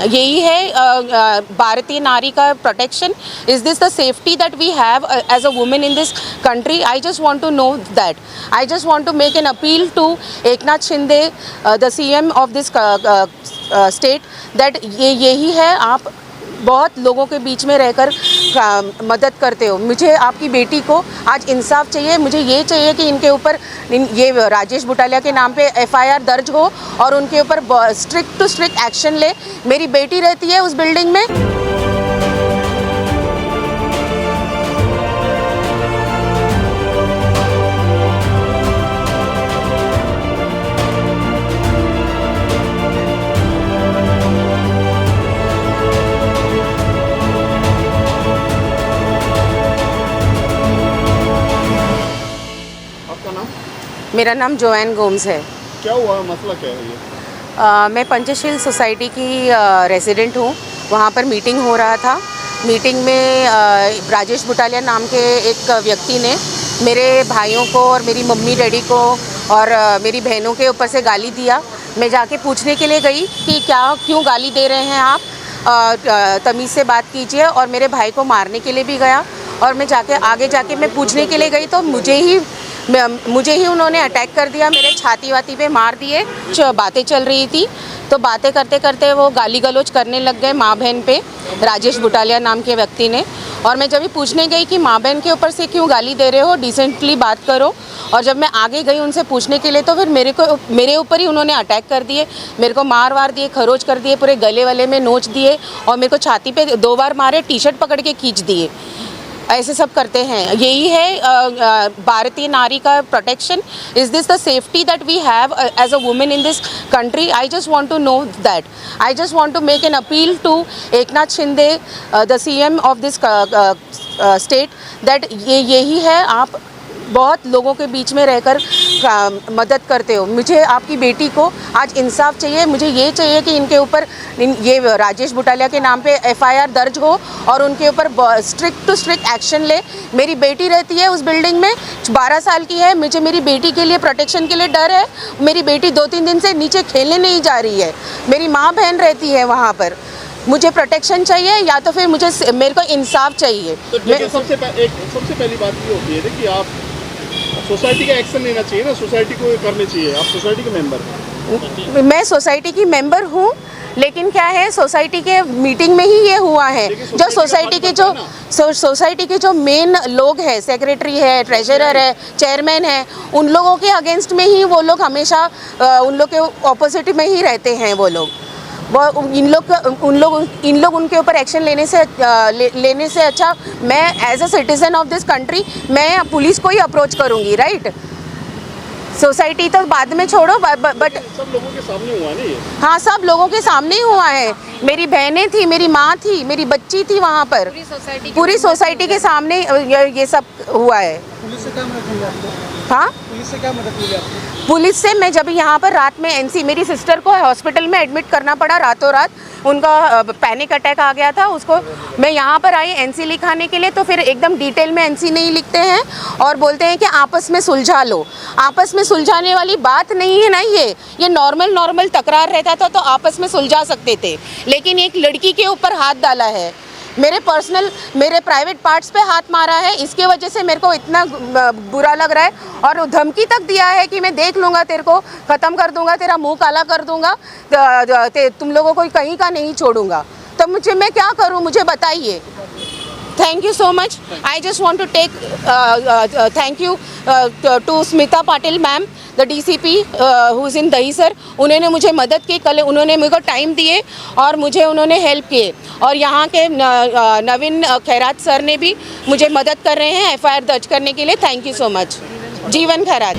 यही है भारतीय नारी का protection. Is this the safety that we have as a women in this country? I just want to know that. I just want to make an appeal to Eknath Shinde, the CM of this state, that यही है, आप बहुत लोगों के बीच में रहकर मदद करते हो. मुझे आपकी बेटी को आज इंसाफ चाहिए. मुझे ये चाहिए कि इनके ऊपर ये राजेश बुटालिया के नाम पे FIR दर्ज हो और उनके ऊपर स्ट्रिक्ट टू स्ट्रिक्ट एक्शन ले. मेरी बेटी रहती है उस बिल्डिंग में. मेरा नाम जोएन गोम्स है. क्या हुआ, मसला क्या है ये? मैं पंचशील सोसाइटी की रेजिडेंट हूँ. वहाँ पर मीटिंग हो रहा था. मीटिंग में राजेश बुटालिया नाम के एक व्यक्ति ने मेरे भाइयों को और मेरी मम्मी डैडी को और मेरी बहनों के ऊपर से गाली दिया. मैं जाके पूछने के लिए गई कि क्यों गाली दे रहे हैं आप, तमीज़ से बात कीजिए. और मेरे भाई को मारने के लिए भी गया. और मैं आगे जाके मैं पूछने के लिए गई तो मुझे ही उन्होंने अटैक कर दिया. मेरे छाती वाती पे मार दिए. बातें चल रही थी तो बातें करते करते वो गाली गलौज करने लग गए माँ बहन पे, राजेश बुटालिया नाम के व्यक्ति ने. और मैं जब भी पूछने गई कि माँ बहन के ऊपर से क्यों गाली दे रहे हो, डिसेंटली बात करो. और जब मैं आगे गई उनसे पूछने के लिए तो फिर मेरे ऊपर ही उन्होंने अटैक कर दिए. मेरे को मार दिए, खरोच कर दिए, पूरे गले वाले में नोच दिए और मेरे को छाती पे 2 बार मारे, टी-शर्ट पकड़ के खींच दिए. ऐसे सब करते हैं. यही है भारतीय नारी का protection. Is this the safety that we have as a women in this country? I just want to know that. I just want to make an appeal to Eknath Shinde, the CM of this state, that यही है, आप बहुत लोगों के बीच में रहकर मदद करते हो. मुझे आपकी बेटी को आज इंसाफ चाहिए. मुझे ये चाहिए कि इनके ऊपर ये राजेश बुटालिया के नाम पे FIR दर्ज हो और उनके ऊपर स्ट्रिक्ट टू स्ट्रिक्ट एक्शन ले. मेरी बेटी रहती है उस बिल्डिंग में, 12 साल की है. मुझे मेरी बेटी के लिए प्रोटेक्शन के लिए डर है. मेरी बेटी 2-3 दिन से नीचे खेलने नहीं जा रही है. मेरी माँ बहन रहती है वहाँ पर. मुझे प्रोटेक्शन चाहिए या तो फिर मेरे को इंसाफ चाहिए. तो सबसे पहली बात ये होती है कि आप सोसाइटी का एक्शन लेना चाहिए ना, सोसाइटी को करनी चाहिए. आप सोसाइटी के मेंबर हैं. मैं सोसाइटी की मेंबर हूँ, लेकिन क्या है, सोसाइटी के मीटिंग में ही ये हुआ है. जो सोसाइटी के जो मेन लोग हैं, सेक्रेटरी है, ट्रेजरर है, चेयरमैन है, उन लोगों के अगेंस्ट में ही वो लोग हमेशा उन लोग के ऑपोजिट में ही रहते हैं. वो लोग इन लोग उनके ऊपर एक्शन लेने से अच्छा मैं as a citizen of this country मैं पुलिस को ही अप्रोच करूंगी. राइट, सोसाइटी तो बाद में छोड़ो, बट सब लोगों के सामने हुआ नहीं है. हाँ, सब लोगों के सामने ही हुआ है. मेरी बहनें थी, मेरी माँ थी, मेरी बच्ची थी वहाँ पर. पूरी सोसाइटी के सामने ये सब हुआ है. पुलिस से क्या मदद मिली आपको? हाँ, पुलिस से क्या मदद मिली आपको? पुलिस से मैं जब यहाँ पर रात में मेरी सिस्टर को हॉस्पिटल में एडमिट करना पड़ा रातों रात. उनका पैनिक अटैक आ गया था. उसको मैं यहाँ पर आई NC लिखाने के लिए, तो फिर एकदम डिटेल में NC नहीं लिखते हैं और बोलते हैं कि आपस में सुलझा लो. आपस में सुलझाने वाली बात नहीं है ना. ये नॉर्मल तकरार रहता था तो आपस में सुलझा सकते थे, लेकिन एक लड़की के ऊपर हाथ डाला है, मेरे प्राइवेट पार्ट्स पे हाथ मारा है. इसके वजह से मेरे को इतना बुरा लग रहा है. और धमकी तक दिया है कि मैं देख लूँगा, तेरे को ख़त्म कर दूँगा, तेरा मुंह काला कर दूँगा, तुम लोगों को कहीं का नहीं छोड़ूंगा. तो मैं क्या करूँ, मुझे बताइए. Thank you so much. I just want to take thank you to Smita Patil ma'am, the DCP who is in Dahisar. उन्होंने मुझे मदद की. कल उन्होंने मेरे को टाइम दिए और मुझे उन्होंने हेल्प किए. और यहाँ के नवीन खैरात सर ने भी मुझे मदद कर रहे हैं FIR दर्ज करने के लिए. Thank you so much. जीवन खैरात.